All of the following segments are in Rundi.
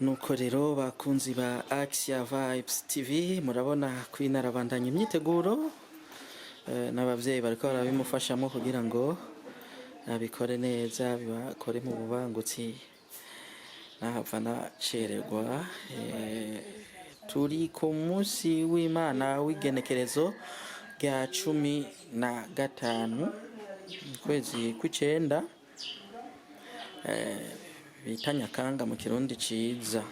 nuko rero bakunzi ba Axia Vibes TV murabona kwinarabandanya imyiteguro n'abavyeyi bariko barabimufashamo kugira ngo abikore neza bibakore mu bubangutsi nahava nacererwa. Turi ku munsi w'Imana w'igenekerezo rya 15 kwezi kw'icenda bita Nyakanga mu kirundi ciza.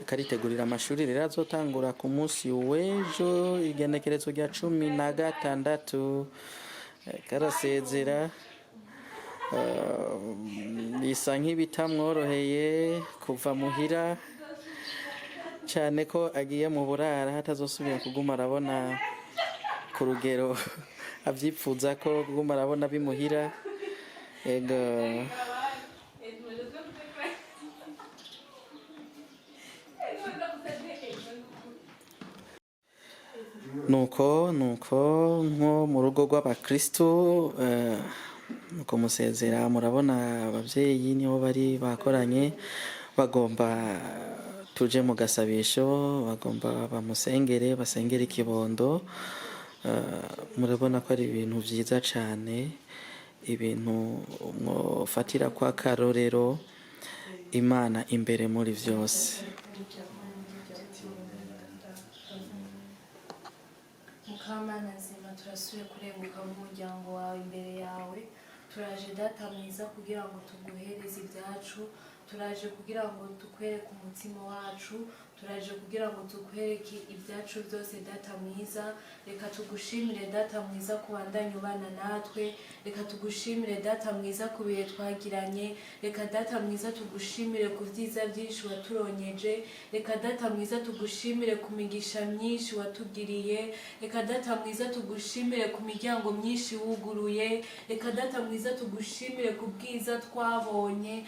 Karitegurira amashuri rero azotangura ku munsi w'ejo igenekerezo rya 16 karasezera bisa nk'ibitamworoheye kuva muhira cyane ko agiye mu burara hatazosubira kuguma arabona ku rugero avyipfuza ko kuguma arabona bimuhira. nuko nko mu rugo rw'abakristo nuko musezera murabona abavyeyi niho bari bakoranye bagomba tuje mu gasabisho bagomba bamusengere basengere ikibondo. Murabona ko ari ibintu vyiza cane, ibintu mwofatira kwa karorero Imana imbere muri vyose. Mukamana nzima turasuye kurenguka mu muryango wawe imbere yawe, turaje data mwiza kugira ngo tuguhereze ibyacu, turaje kugira ngo tukwereke umutima wacu, turaje kugira ngo tukwereke ibyacu byose data mwiza. Reka tugushimire data mwiza kubandanya ubana natwe, reka tugushimire data mwiza ku bihe twagiranye, reka data mwiza tugushimire ku byiza byinshi waturonyeje, reka data mwiza tugushimire ku migisha myinshi watugiriye, reka data mwiza tugushimire ku miryango myinshi wuguruye, reka data mwiza tugushimire ku bwiza twabonye.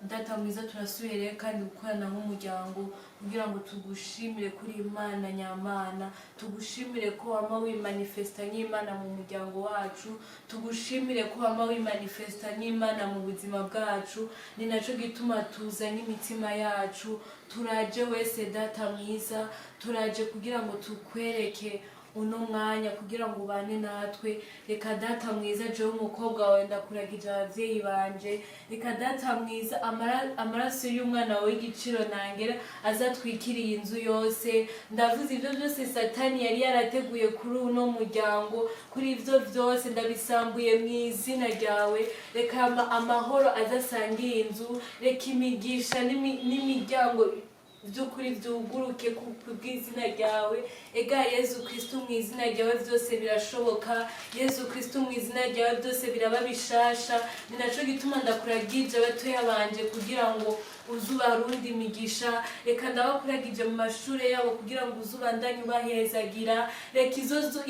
Data mwiza turasubiye kandi gukorana nk'umuryango kugira ngo tugushimire kuri Imana nyamana, tugushimire ko wama wimanifesta n'Imana mu muryango wacu, tugushimire ko wama wimanifesta n'Imana mu buzima bwacu. Ni naco gituma tuzanye imitima yacu, turaje wese data mwiza, turaje kugira ngo tukwereke uno mwanya kugira ngo ubane natwe. Reka data mwiza jewe umukobwa wawe ndakuragije abavyeyi banje, reka data mwiza amaraso y'umwana wawe y'igiciro nangera azatwikiriye inzu yose. Ndavuze ivyo byose satani yari yarateguye kuri uno muryango, kuri ivyo byose ndabisambuye mu izina ryawe. Reka amahoro azasangiye inzu, reka imigisha n'imiryango by'ukuri byuguruke ku bw'izina ryawe. Ega Yesu Kristo mu izina ryawe byose birashoboka, Yesu Kristo mu izina ryawe byose biraba bishasha. Ni naco gituma ndakuragije abatoya banje kugira ngo uzubarundi imigisha, reka ndabakuragije mu mashure yabo kugira ngo uzubandanye ubahezagira. Reka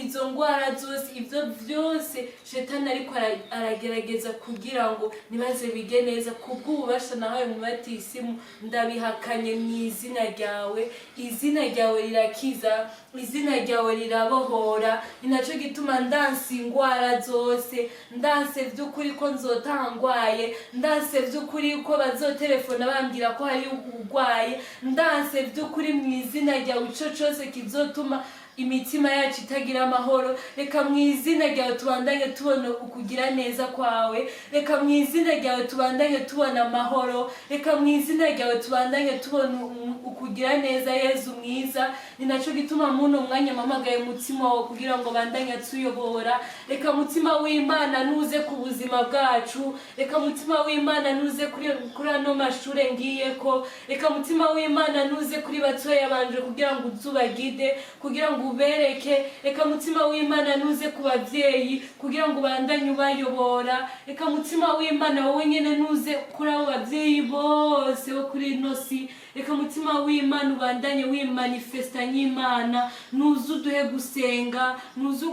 izo ngwara zose ivyo byose shetani ariko aragerageza kugira ngo nibaze bige neza, kubw'ububasha nahawe mu batisimu ndabihakanye mu izina ryawe. Izina ryawe rirakiza, izina ryawe rirabohora. Ni naco gituma ndanse ingwara zose, ndanse vy'ukuri ko nzotangwaye, ndanse vy'ukuri ko bazotelefona bambwira ko hari urwaye, ndanse vy'ukuri mu izina ryawe ico cose kizotuma imitima yacu itagira amahoro. Reka mu izina ryawe tubandanye tubona ukugira neza kwawe, reka mu izina ryawe tubandanye tubona amahoro, reka mu izina ryawe tubandanye tubona ukugira neza Yezu mwiza. Ni naco gituma muno mwanya mpamagaye umutima wawe kugira ngo bandanye tuyobora. Reka mutima w'Imana nuze ku buzima bwacu, reka mutima w'Imana nuze kuri ano mashure ngiyeko, reka mutima w'Imana nuze kuri batoya banje kugira ngo uzubagide, kugira ngo ubereke. Reka mutima w'Imana nuze ku bavyeyi kugira ngo bandanye ubayobora. Reka mutima w'Imana wowe nyene nuze kuri abo bavyeyi bose bo kuri ino si. Reka mutima w'Imana ubandanye wimanifesta n'Imana, nuze uduhe gusenga, nuze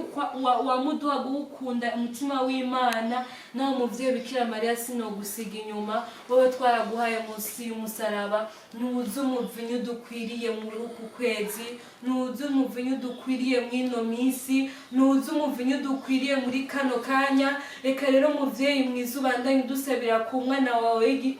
wamuduha gukunda umutima w'Imana. Naho muvyeyi Bikira Mariya sinogusiga inyuma, wowe twaraguhaye munsi y'umusaraba. Nuze umuvinyu dukwiriye muri uku kwezi, nuze umuvinyu dukwiriye mw'ino minsi, nuze umuvinyu dukwiriye muri kano kanya. Reka rero muvyeyi mwiza ubandanye udusabira ku mwana wawe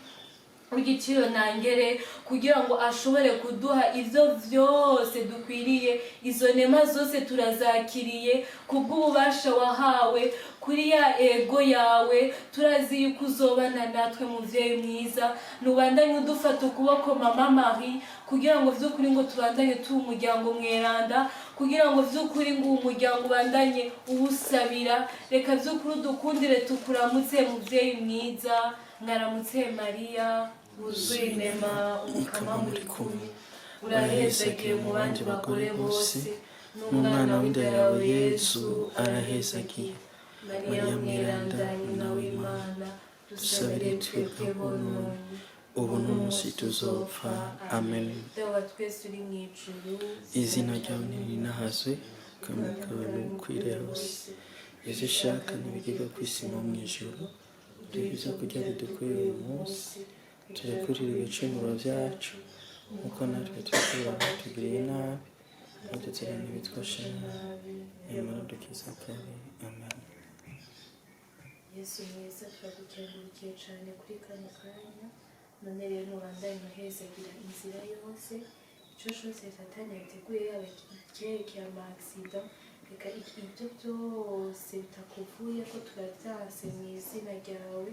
w'igiciro ntangere kugira ngo ashobore kuduha ivyo vyose dukwiriye. Izo nema zose turazakiriye kubw'ububasha wahawe kuri ya ego yawe. Turazi yuko uzobana natwe muvyeyi mwiza, nubandanye udufata ukuboko Mama Marie kugira ngo vy'ukuri ngo tubandanye tuba umuryango mweranda, kugira ngo vy'ukuri ngo umuryango ubandanye uwusabira. Reka vy'ukuri dukundire tukuramutse muvyeyi mwiza. Mwaramutse Maria, wuzuye inema, umukama muri kumwe, urahezagiye mu bandi bagore bose, n'umwana w'inda yawe Yesu arahezagiye. Maria mweranda, nyina w'Imana, dusabire twebwe bonone, ubu n'umunsi tuzopfa. Amen. Dawe twese uri mw'ijuru, izina ryawe nirinahazwe, kandi kwire hose, ivyo ushaka ntibigirwa kw'isi no mw'ijuru. Duhiza kugira ngo dukwiye uyu munsi, turekurire ibicumuro vyacu, nkuko natwe turikura abatugiriye nabi, ntudutera n'ibitwoshe nabi, nyamara dukiza kabi. Amen. Yesu mwiza, turagukengurukiye cane kuri kano kanya, none rero mubandanye muhezagira inzira yose, ico cose Satani yateguye yaba ivyerekeye ama-accident, reka ibyo byose bitakuvuye ko turavyase mw'izina ryawe.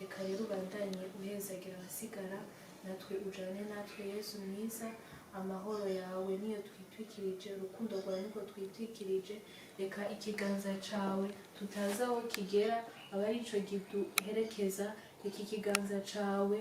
Reka rero ubandanye uhezagira abasigara, natwe ujane natwe Yesu mwiza. Amahoro yawe niyo twitwikirije, urukundo rwawe niko twitwikirije. Reka ikiganza cawe tutazi aho kigera aba ari ico kiduherekeza. Iki kiganza cawe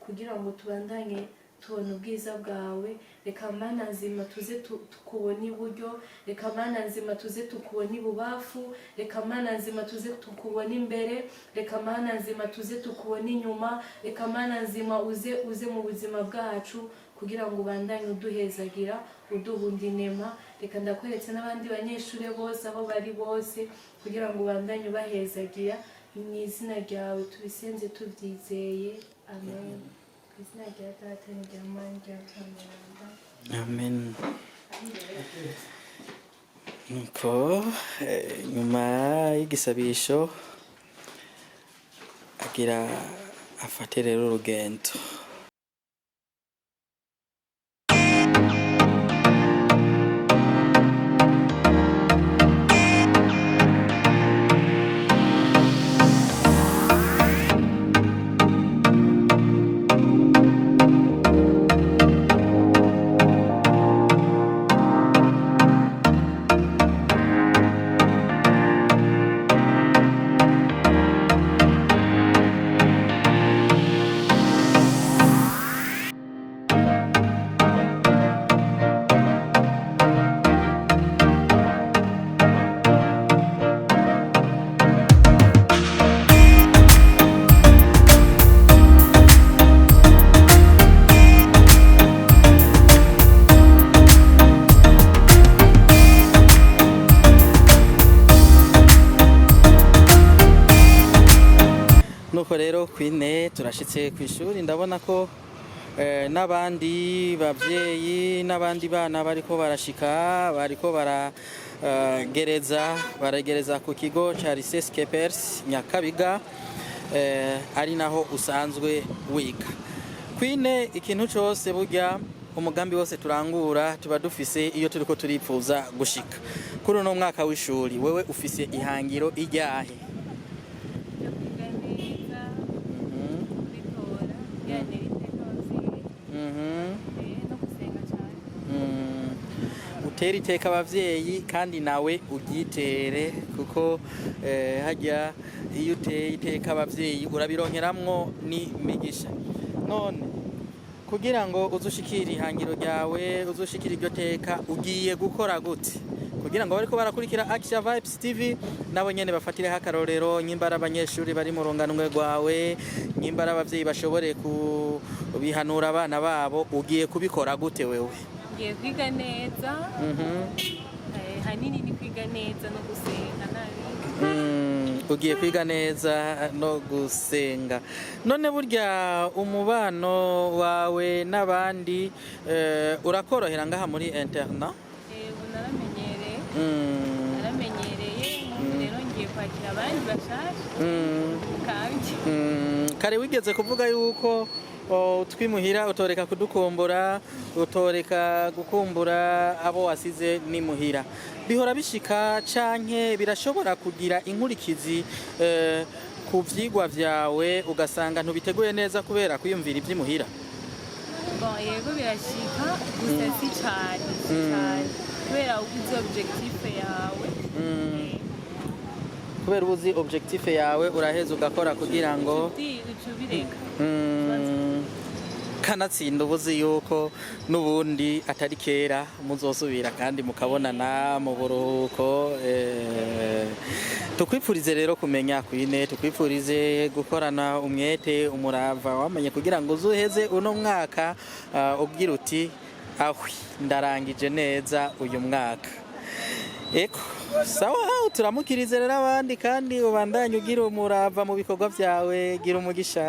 kugira ngo tubandanye tubona ubwiza bwawe. Reka Mana nzima tuze tukubona iburyo, reka Mana nzima tuze tukubona ibubafu, reka Mana nzima tuze tukubona imbere, reka Mana nzima tuze tukubona inyuma, reka Mana nzima uze mu buzima bwacu kugira ngo ubandanye uduhezagira, uduhunda inema. Reka ndakweretse n'abandi banyeshuri bose aho bari bose kugira ngo ubandanye ubahezagira. Mu izina ryawe tubisenze tuvyizeye. Amen. Izina rya Data n'irya Mwana n'irya Mwana. Amen. Nuko nyuma y'igisabisho agira afate rero urugendo. Nuko rero kwine turashitse kw'ishuri, ndabona ko n'abandi bavyeyi n'abandi bana bariko barashika, bariko baragereza ku kigo ca Lycée Skepers Nyakabiga, ari naho usanzwe wiga. Kwine ikintu cose burya umugambi wose turangura tuba dufise iyo turiko turipfuza gushika. Kuri uno mwaka w'ishuri wewe ufise ihangiro iryahe? Utera iteka abavyeyi kandi nawe ugitere, kuko hajya iyo uteye iteka abavyeyi urabironkeramwo ni migisha. None kugira ngo uzushikire ihangiro ryawe, uzushikire iryo teka, ugiye gukora gute kugira ngo bariko barakurikira Action Vibes TV nabo nyene bafatireho akarorero, nyimbara abanyeshuri bari mu runganwe rwawe, nyimbara abavyeyi bashobore kubihanura abana babo, ugiye kubikora gute wewe? Ngiye kwiga neza. Hanini ni kwiga neza no gusenga nabi. Ugiye kwiga neza no gusenga. None burya umubano wawe n'abandi urakorohera ngaha muri interna? Naramenyereye. Rero ngiye kwakira kwakira abandi bashasha kandi kare wigeze kuvuga yuko twimuhira utoreka kudukumbura utoreka gukumbura abo wasize nimuhira bihora bishika canke birashobora kugira inkurikizi ku vyigwa vyawe ugasanga ntubiteguye neza kubera kwiyumvira ivy'imuhira? bon yego birashika gusa si cyane kubera ubuze objectif yawe kubera ubuzi objectif yawe uraheza ugakora kugira ngo ucubireka kanatsinda ubuzi yuko n'ubundi atari kera muzosubira kandi mukabonana mu buruhuko. Tukwifurize rero kumenya Queen, tukwifurize gukorana umwete umurava wamenye kugira ngo uzuheze uno mwaka ubwira uti ahwi ndarangije neza uyu mwaka. Eko sawa turamukirize rero abandi kandi ubandanye ugira umurava mu bikorwa byawe, gira umugisha.